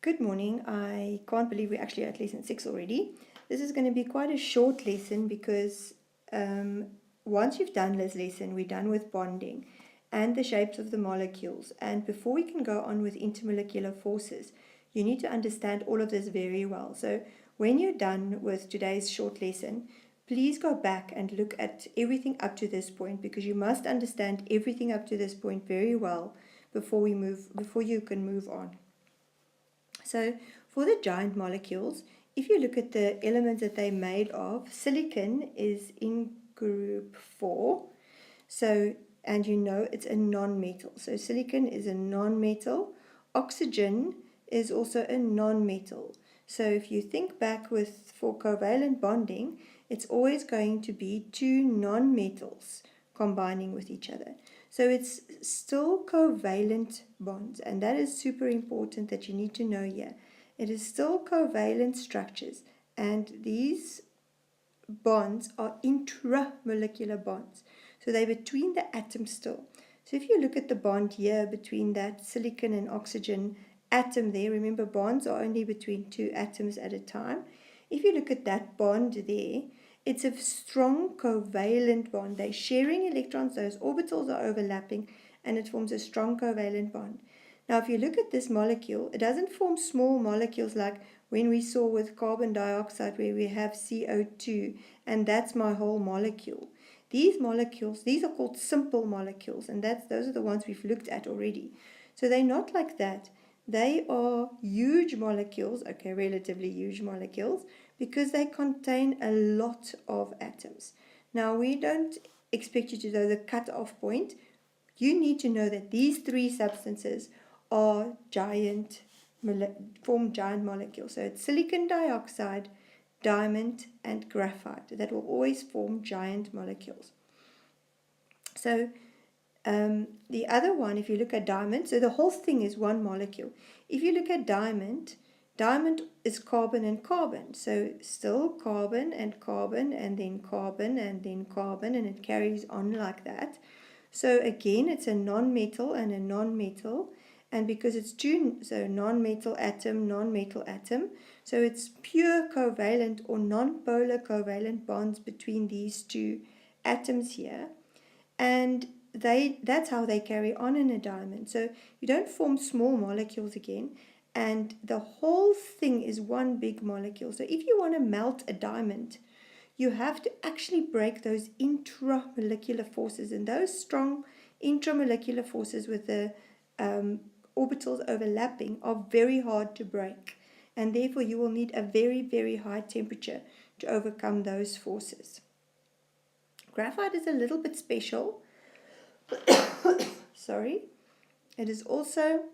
Good morning. I can't believe we're actually at lesson 6 already. This is going to be quite a short lesson because once you've done this lesson, we're done with bonding and the shapes of the molecules. And before we can go on with intermolecular forces, you need to understand all of this very well. So when you're done with today's short lesson, please go back and look at everything up to this point because you must understand everything up to this point very well before you can move on. So for the giant molecules, if you look at the elements that they're made of, silicon is in group 4. So, and you know it's a non-metal. So silicon is a non-metal. Oxygen is also a non-metal. So if you think back for covalent bonding, it's always going to be two non-metals combining with each other. So it's still covalent bonds, and that is super important that you need to know here. It is still covalent structures, and these bonds are intramolecular bonds. So they're between the atoms still. So if you look at the bond here between that silicon and oxygen atom there, remember bonds are only between two atoms at a time. If you look at that bond there, it's a strong covalent bond. They're sharing electrons, those orbitals are overlapping, and it forms a strong covalent bond. Now, if you look at this molecule, it doesn't form small molecules like when we saw with carbon dioxide where we have CO2, and that's my whole molecule. These molecules, these are called simple molecules, and those are the ones we've looked at already. So they're not like that. They are huge molecules, okay, relatively huge molecules, because they contain a lot of atoms. Now, we don't expect you to know the cut-off point. You need to know that these three substances are form giant molecules. So it's silicon dioxide, diamond, and graphite that will always form giant molecules. So the other one, if you look at diamond, so the whole thing is one molecule. If you look at diamond, diamond is carbon and carbon. So still carbon and carbon and then carbon and then carbon, and it carries on like that. So again, it's a non-metal and a non-metal. And because it's two, so non-metal atom, so it's pure covalent or non-polar covalent bonds between these two atoms here. And that's how they carry on in a diamond. So you don't form small molecules again, and the whole thing is one big molecule. So if you want to melt a diamond, you have to actually break those intramolecular forces, and those strong intramolecular forces with the orbitals overlapping are very hard to break, and therefore you will need a very, very high temperature to overcome those forces. Graphite is a little bit special. Sorry. It is also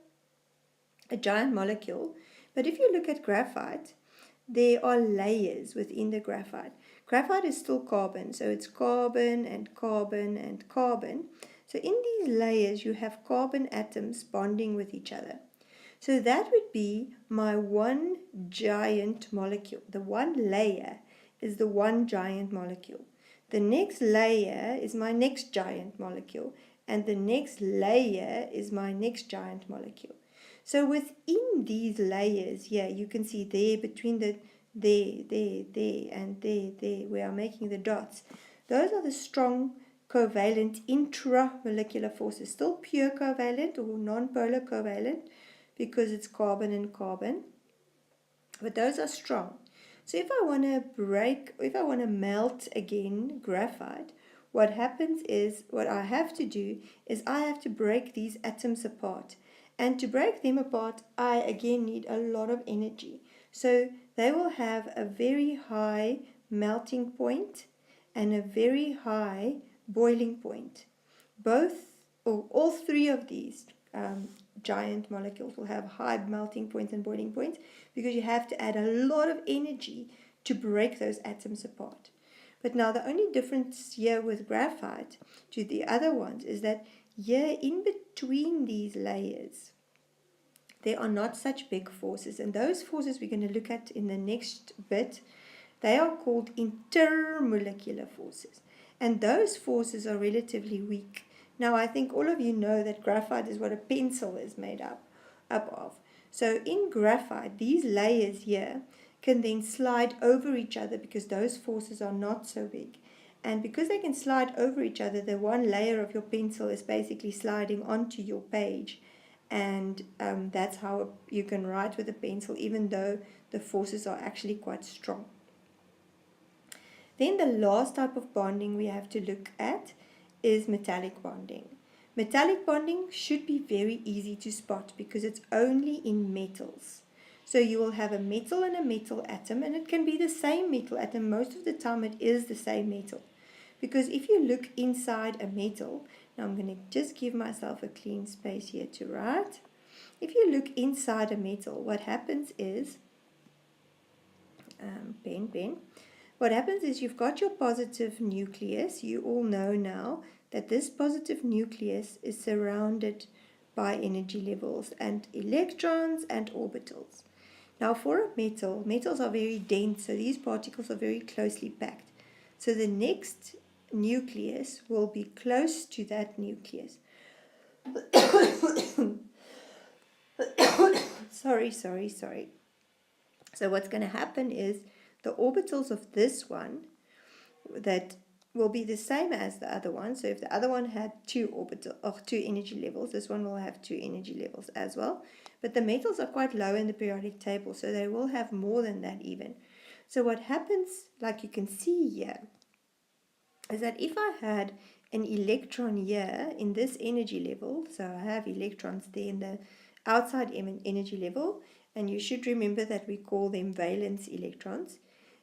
a giant molecule, but if you look at graphite, there are layers within the graphite. Graphite is still carbon, so it's carbon and carbon and carbon. So in these layers, you have carbon atoms bonding with each other. So that would be my one giant molecule. The one layer is the one giant molecule. The next layer is my next giant molecule, and the next layer is my next giant molecule. So within these layers here, you can see there between the there, and there, where I'm making the dots. Those are the strong covalent intramolecular forces, still pure covalent or non-polar covalent because it's carbon and carbon, but those are strong. So if I want to melt again graphite, what happens is, what I have to do is I have to break these atoms apart. And to break them apart, I again need a lot of energy. So they will have a very high melting point and a very high boiling point. All three of these giant molecules will have high melting points and boiling points because you have to add a lot of energy to break those atoms apart. But now the only difference here with graphite to the other ones is that here in between these layers, there are not such big forces. And those forces we're going to look at in the next bit, they are called intermolecular forces. And those forces are relatively weak. Now, I think all of you know that graphite is what a pencil is made up of. So in graphite, these layers here can then slide over each other because those forces are not so big. And because they can slide over each other, the one layer of your pencil is basically sliding onto your page. And that's how you can write with a pencil, even though the forces are actually quite strong. Then the last type of bonding we have to look at is metallic bonding. Metallic bonding should be very easy to spot because it's only in metals. So you will have a metal and a metal atom, and it can be the same metal atom. Most of the time it is the same metal. Because if you look inside a metal, now I'm going to just give myself a clean space here to write. If you look inside a metal, what happens is, what happens is you've got your positive nucleus. You all know now that this positive nucleus is surrounded by energy levels and electrons and orbitals. Now for a metal, metals are very dense, so these particles are very closely packed. So the next nucleus will be close to that nucleus. Sorry. So what's going to happen is the orbitals of this one that will be the same as the other one. So if the other one had two energy levels, this one will have two energy levels as well. But the metals are quite low in the periodic table, so they will have more than that even. So what happens, like you can see here, is that if I had an electron here in this energy level, so I have electrons there in the outside energy level, and you should remember that we call them valence electrons.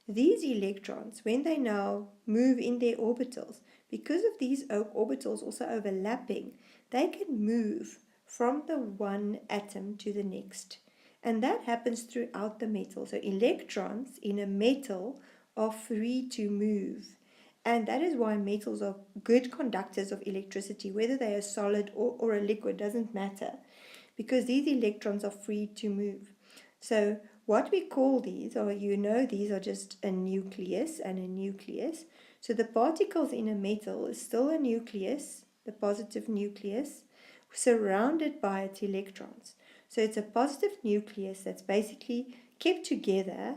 These electrons, when they now move in their orbitals, because of these orbitals also overlapping, they can move from the one atom to the next. And that happens throughout the metal. So electrons in a metal are free to move. And that is why metals are good conductors of electricity, whether they are solid or a liquid, doesn't matter, because these electrons are free to move. So what we call these, or these are just a nucleus and a nucleus. So the particles in a metal is still a nucleus, the positive nucleus, surrounded by its electrons. So it's a positive nucleus that's basically kept together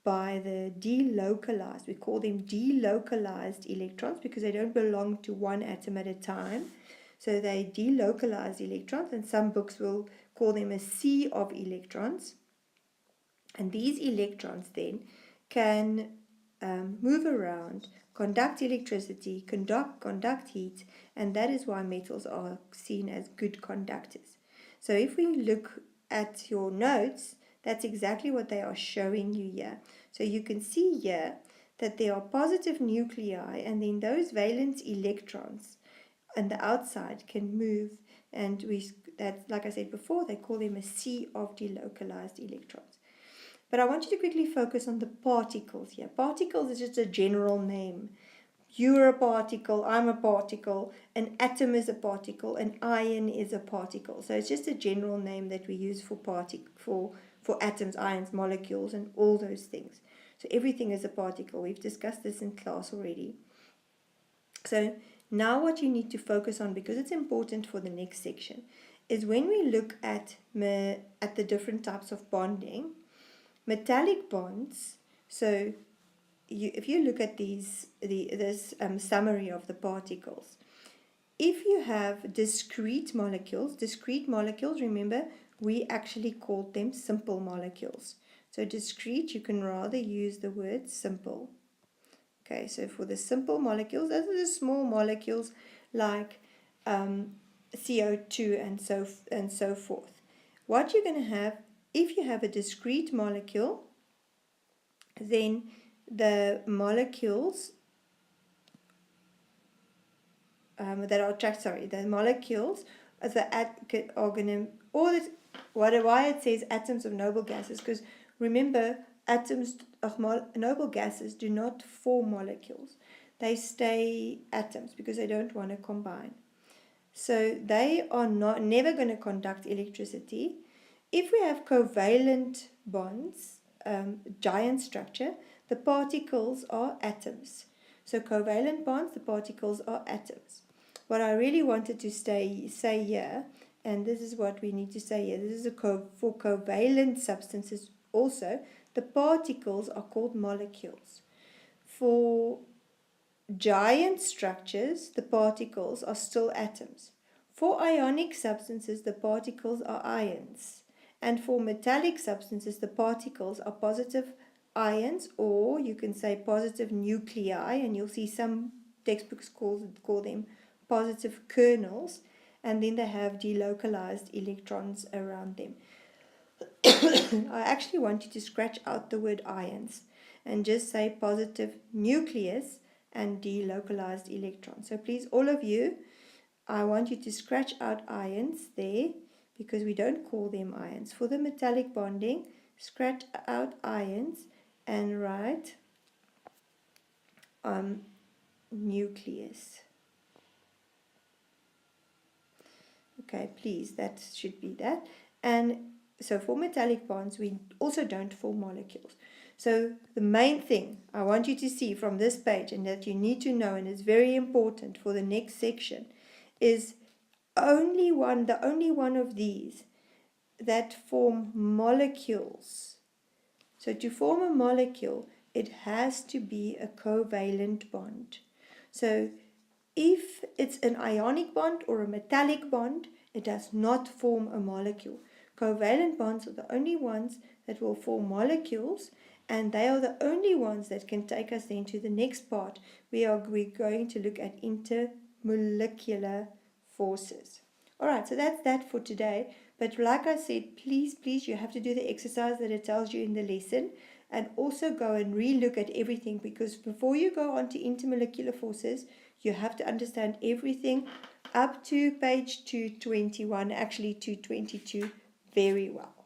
by the delocalized, we call them delocalized electrons because they don't belong to one atom at a time. So they delocalized electrons, and some books will call them a sea of electrons. And these electrons then can move around, conduct electricity, conduct heat, and that is why metals are seen as good conductors. So if we look at your notes, that's exactly what they are showing you here. So you can see here that there are positive nuclei, and then those valence electrons on the outside can move, and that, like I said before, they call them a sea of delocalized electrons. But I want you to quickly focus on the particles here. Particles is just a general name. You're a particle, I'm a particle, an atom is a particle, an ion is a particle. So it's just a general name that we use for atoms, ions, molecules, and all those things. So everything is a particle. We've discussed this in class already. So now what you need to focus on, because it's important for the next section, is when we look at the different types of bonding, metallic bonds. So if you look at this summary of the particles, if you have discrete molecules, remember, we actually called them simple molecules. So discrete, you can rather use the word simple. Okay, so for the simple molecules, those are the small molecules like CO2 and so forth. What you're going to have, if you have a discrete molecule, then the molecules the molecules are going to, why it says atoms of noble gases, because remember, atoms of noble gases do not form molecules. They stay atoms because they don't want to combine. So they are never going to conduct electricity. If we have covalent bonds, giant structure, the particles are atoms. So covalent bonds, the particles are atoms. What I really wanted to say here and this is what we need to say here. This is for covalent substances also. The particles are called molecules. For giant structures, the particles are still atoms. For ionic substances, the particles are ions. And for metallic substances, the particles are positive ions, or you can say positive nuclei, and you'll see some textbooks call them positive kernels, and then they have delocalized electrons around them. I actually want you to scratch out the word ions and just say positive nucleus and delocalized electrons. So please, all of you, I want you to scratch out ions there because we don't call them ions. For the metallic bonding, scratch out ions and write nucleus. Okay, please, that should be that. And so for metallic bonds, we also don't form molecules. So the main thing I want you to see from this page, and that you need to know, and it's very important for the next section, is the only one of these that form molecules. So to form a molecule, it has to be a covalent bond. So if it's an ionic bond or a metallic bond, it does not form a molecule. Covalent bonds are the only ones that will form molecules, and they are the only ones that can take us then to the next part. We're going to look at intermolecular forces. Alright, so that's that for today. But like I said, please, you have to do the exercise that it tells you in the lesson, and also go and re-look at everything, because before you go on to intermolecular forces, you have to understand everything up to page 221, actually 222, very well.